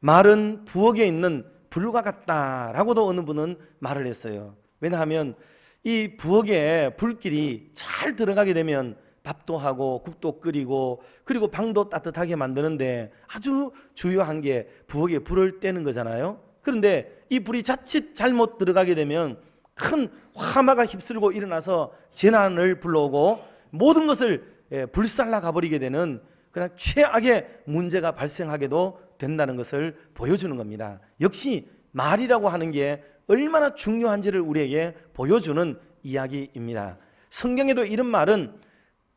말은 부엌에 있는 불과 같다라고도 어느 분은 말을 했어요. 왜냐하면 이 부엌에 불길이 잘 들어가게 되면 밥도 하고 국도 끓이고 그리고 방도 따뜻하게 만드는데 아주 중요한 게 부엌에 불을 떼는 거잖아요. 그런데 이 불이 자칫 잘못 들어가게 되면 큰 화마가 휩쓸고 일어나서 재난을 불러오고 모든 것을 불살라 가버리게 되는 그냥 최악의 문제가 발생하게도 된다는 것을 보여주는 겁니다. 역시 말이라고 하는 게 얼마나 중요한지를 우리에게 보여주는 이야기입니다. 성경에도 이런 말은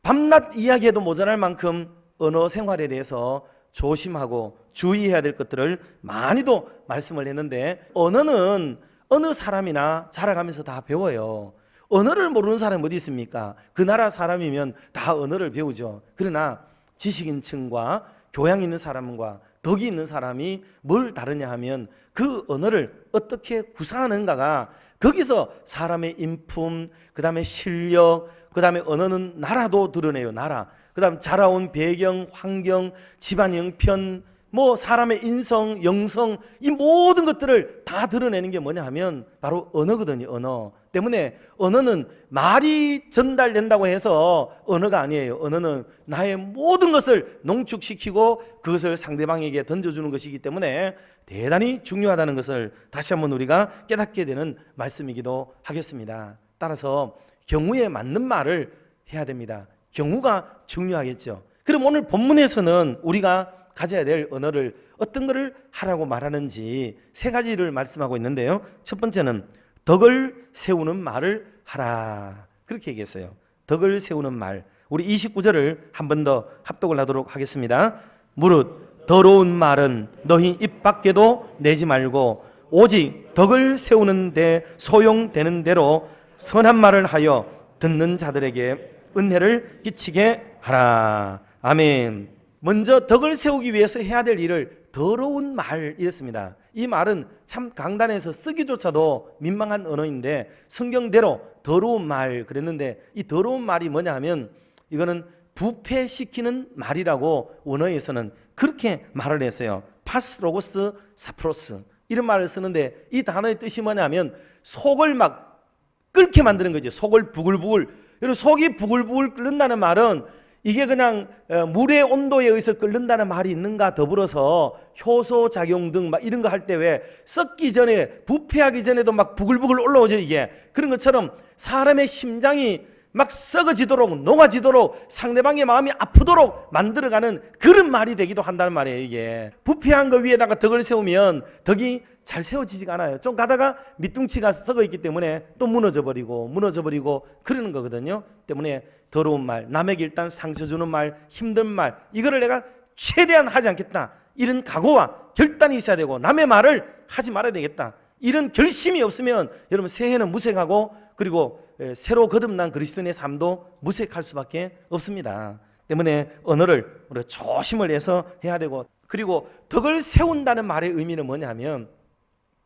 밤낮 이야기해도 모자랄 만큼 언어 생활에 대해서 조심하고 주의해야 될 것들을 많이도 말씀을 했는데, 언어는 어느 사람이나 자라가면서 다 배워요. 언어를 모르는 사람이 어디 있습니까? 그 나라 사람이면 다 언어를 배우죠. 그러나 지식인층과 교양 있는 사람과 덕이 있는 사람이 뭘 다르냐 하면 그 언어를 어떻게 구사하는가가, 거기서 사람의 인품, 그 다음에 실력, 그 다음에 언어는 나라도 드러내요. 나라, 그 다음 자라온 배경, 환경, 집안 형편, 뭐 사람의 인성, 영성, 이 모든 것들을 다 드러내는 게 뭐냐 하면 바로 언어거든요. 언어 때문에 언어는 말이 전달된다고 해서 언어가 아니에요. 언어는 나의 모든 것을 농축시키고 그것을 상대방에게 던져주는 것이기 때문에 대단히 중요하다는 것을 다시 한번 우리가 깨닫게 되는 말씀이기도 하겠습니다. 따라서 경우에 맞는 말을 해야 됩니다. 경우가 중요하겠죠. 그럼 오늘 본문에서는 우리가 가져야 될 언어를 어떤 것을 하라고 말하는지 세 가지를 말씀하고 있는데요. 첫 번째는 덕을 세우는 말을 하라, 그렇게 얘기했어요. 덕을 세우는 말. 우리 29절을 한 번 더 합독을 하도록 하겠습니다. 무릇 더러운 말은 너희 입 밖에도 내지 말고 오직 덕을 세우는 데 소용되는 대로 선한 말을 하여 듣는 자들에게 은혜를 끼치게 하라. 아멘. 먼저 덕을 세우기 위해서 해야 될 일을 더러운 말이었습니다. 이 말은 참 강단에서 쓰기조차도 민망한 언어인데 성경대로 더러운 말 그랬는데, 이 더러운 말이 뭐냐 하면 이거는 부패시키는 말이라고 원어에서는 그렇게 말을 했어요. 파스로고스 사프로스, 이런 말을 쓰는데 이 단어의 뜻이 뭐냐면 속을 막 끓게 만드는 거죠. 속을 부글부글. 그리고 속이 부글부글 끓는다는 말은 이게 그냥 물의 온도에 의해서 끓는다는 말이 있는가 더불어서 효소작용 등 막 이런 거 할 때 왜 썩기 전에, 부패하기 전에도 막 부글부글 올라오죠. 이게 그런 것처럼 사람의 심장이 막 썩어지도록, 녹아지도록, 상대방의 마음이 아프도록 만들어가는 그런 말이 되기도 한다는 말이에요. 이게 부패한 거 위에다가 덕을 세우면 덕이 잘 세워지지가 않아요. 좀 가다가 밑둥치가 썩어 있기 때문에 또 무너져 버리고 그러는 거거든요. 때문에 더러운 말, 남에게 일단 상처 주는 말, 힘든 말, 이거를 내가 최대한 하지 않겠다, 이런 각오와 결단이 있어야 되고, 남의 말을 하지 말아야 되겠다, 이런 결심이 없으면 여러분 새해는 무색하고, 그리고 새로 거듭난 그리스도인의 삶도 무색할 수밖에 없습니다. 때문에 언어를 우리가 조심을 해서 해야 되고, 그리고 덕을 세운다는 말의 의미는 뭐냐면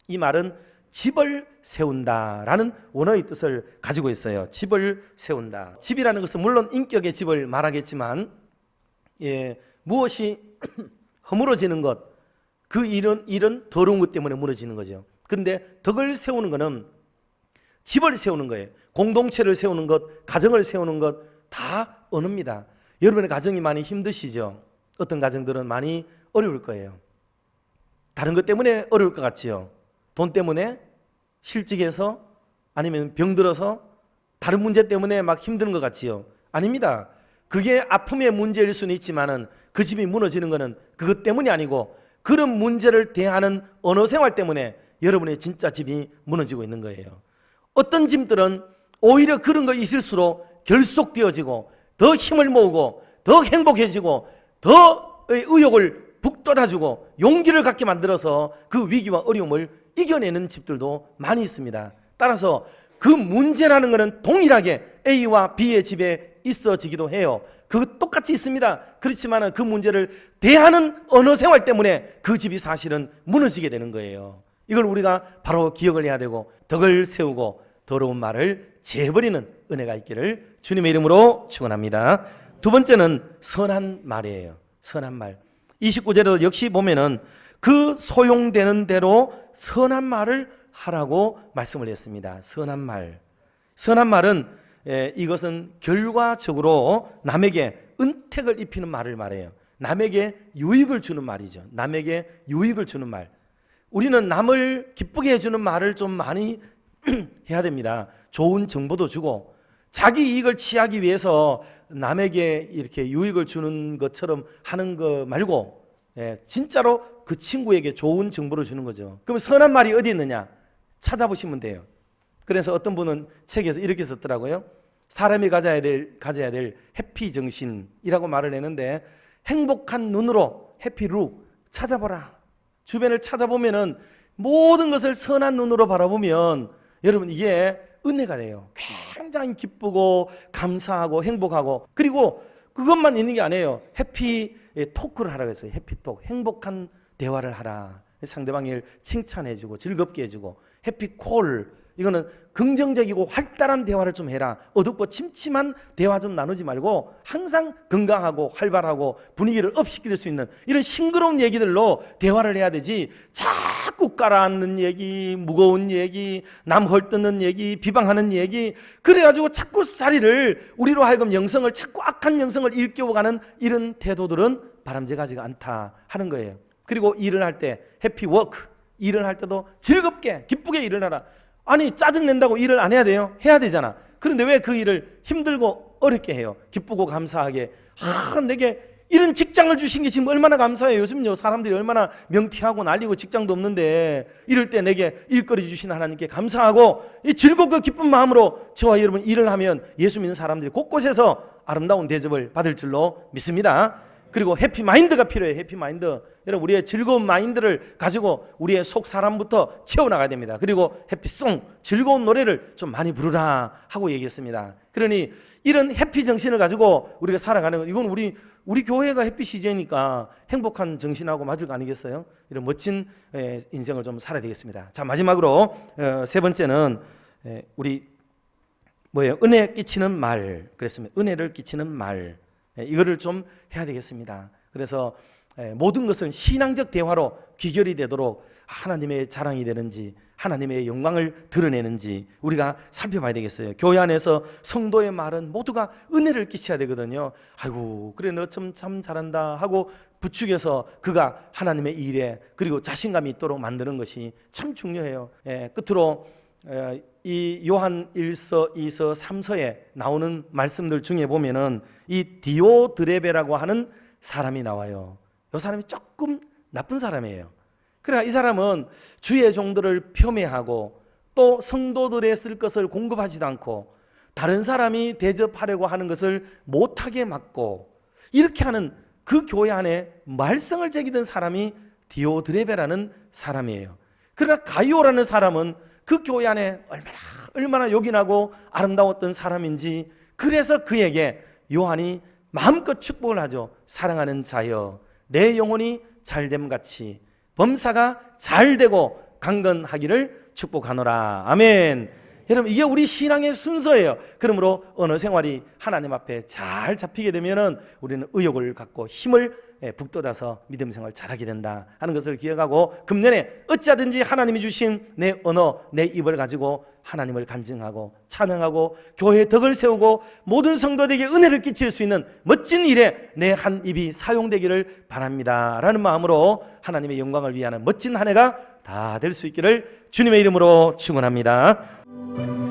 이 말은 집을 세운다라는 원어의 뜻을 가지고 있어요. 집을 세운다. 집이라는 것은 물론 인격의 집을 말하겠지만, 무엇이 허물어지는 것, 그 일은 더러운 것 때문에 무너지는 거죠. 그런데 덕을 세우는 것은 집을 세우는 거예요. 공동체를 세우는 것, 가정을 세우는 것, 다 언어입니다. 여러분의 가정이 많이 힘드시죠? 어떤 가정들은 많이 어려울 거예요. 다른 것 때문에 어려울 것 같지요? 돈 때문에, 실직해서, 아니면 병들어서, 다른 문제 때문에 막 힘든 것 같지요? 아닙니다. 그게 아픔의 문제일 수는 있지만은 그 집이 무너지는 것은 그것 때문이 아니고 그런 문제를 대하는 언어 생활 때문에 여러분의 진짜 집이 무너지고 있는 거예요. 어떤 집들은 오히려 그런 거 있을수록 결속되어지고 더 힘을 모으고 더 행복해지고 더 의욕을 북돋아주고 용기를 갖게 만들어서 그 위기와 어려움을 이겨내는 집들도 많이 있습니다. 따라서 그 문제라는 것은 동일하게 A와 B의 집에 있어지기도 해요. 그거 똑같이 있습니다. 그렇지만 그 문제를 대하는 언어 생활 때문에 그 집이 사실은 무너지게 되는 거예요. 이걸 우리가 바로 기억을 해야 되고, 덕을 세우고 더러운 말을 제해버리는 은혜가 있기를 주님의 이름으로 축원합니다. 두 번째는 선한 말이에요. 선한 말. 29절에도 역시 보면은 그 소용되는 대로 선한 말을 하라고 말씀을 했습니다. 선한 말. 선한 말은 이것은 결과적으로 남에게 은택을 입히는 말을 말해요. 남에게 유익을 주는 말이죠. 남에게 유익을 주는 말. 우리는 남을 기쁘게 해주는 말을 좀 많이 해야 됩니다. 좋은 정보도 주고 자기 이익을 취하기 위해서 남에게 이렇게 유익을 주는 것처럼 하는 거 말고 진짜로 그 친구에게 좋은 정보를 주는 거죠. 그럼 선한 말이 어디 있느냐? 찾아보시면 돼요. 그래서 어떤 분은 책에서 이렇게 썼더라고요. 사람이 가져야 될 해피 정신이라고 말을 했는데, 행복한 눈으로 해피룩 찾아보라. 주변을 찾아보면은 모든 것을 선한 눈으로 바라보면 여러분 이게 은혜가 돼요. 굉장히 기쁘고 감사하고 행복하고, 그리고 그것만 있는 게 아니에요. 해피 토크를 하라고 했어요. 해피톡, 행복한 대화를 하라. 상대방을 칭찬해주고 즐겁게 해주고, 해피콜, 이거는 긍정적이고 활달한 대화를 좀 해라. 어둡고 침침한 대화 좀 나누지 말고 항상 건강하고 활발하고 분위기를 업시킬 수 있는 이런 싱그러운 얘기들로 대화를 해야 되지, 자꾸 깔아앉는 얘기, 무거운 얘기, 남 헐뜯는 얘기, 비방하는 얘기, 그래가지고 자꾸 자리를 우리로 하여금 영성을, 자꾸 악한 영성을 일깨워가는 이런 태도들은 바람직하지가 않다 하는 거예요. 그리고 일을 할 때 해피워크, 일을 할 때도 즐겁게 기쁘게 일을 하라. 아니 짜증낸다고 일을 안 해야 돼요? 해야 되잖아. 그런데 왜 그 일을 힘들고 어렵게 해요? 기쁘고 감사하게. 내게 이런 직장을 주신 게 지금 얼마나 감사해요. 요즘요 사람들이 얼마나 명티하고 난리고 직장도 없는데 이럴 때 내게 일거리 주신 하나님께 감사하고 이 즐겁고 기쁜 마음으로 저와 여러분 일을 하면 예수 믿는 사람들이 곳곳에서 아름다운 대접을 받을 줄로 믿습니다. 그리고 해피마인드가 필요해요. 해피마인드. 여러분 우리의 즐거운 마인드를 가지고 우리의 속 사람부터 채워나가야 됩니다. 그리고 해피송, 즐거운 노래를 좀 많이 부르라 하고 얘기했습니다. 그러니 이런 해피 정신을 가지고 우리가 살아가는 건, 이건 우리 교회가 해피 CJ니까 행복한 정신하고 맞을 거 아니겠어요? 이런 멋진 인생을 좀 살아야 되겠습니다. 자, 마지막으로 세 번째는 우리 은혜 끼치는 말. 그랬습니다. 은혜를 끼치는 말. 이거를 좀 해야 되겠습니다. 그래서 모든 것은 신앙적 대화로 귀결이 되도록 하나님의 자랑이 되는지, 하나님의 영광을 드러내는지 우리가 살펴봐야 되겠어요. 교회 안에서 성도의 말은 모두가 은혜를 끼쳐야 되거든요. 아이고 그래 너 참 잘한다 하고 부축해서 그가 하나님의 일에 그리고 자신감이 있도록 만드는 것이 참 중요해요. 끝으로 이 요한 1서, 2서, 3서에 나오는 말씀들 중에 보면은 이 디오드레베라고 하는 사람이 나와요. 이 사람이 조금 나쁜 사람이에요. 그러나 이 사람은 주의 종들을 폄훼하고 또 성도들의 쓸 것을 공급하지도 않고 다른 사람이 대접하려고 하는 것을 못하게 막고 이렇게 하는 그 교회 안에 말썽을 제기던 사람이 디오드레베라는 사람이에요. 그러나 가이오라는 사람은 그 교회 안에 얼마나 요긴하고 아름다웠던 사람인지, 그래서 그에게 요한이 마음껏 축복을 하죠. 사랑하는 자여, 내 영혼이 잘됨같이 범사가 잘되고 강건하기를 축복하노라. 아멘. 여러분 이게 우리 신앙의 순서예요. 그러므로 언어 생활이 하나님 앞에 잘 잡히게 되면은 우리는 의욕을 갖고 힘을 북돋아서 믿음 생활 잘하게 된다 하는 것을 기억하고, 금년에 어찌하든지 하나님이 주신 내 언어, 내 입을 가지고 하나님을 간증하고 찬양하고 교회의 덕을 세우고 모든 성도들에게 은혜를 끼칠 수 있는 멋진 일에 내 한 입이 사용되기를 바랍니다 라는 마음으로 하나님의 영광을 위하는 멋진 한 해가 다 될 수 있기를 주님의 이름으로 축원합니다.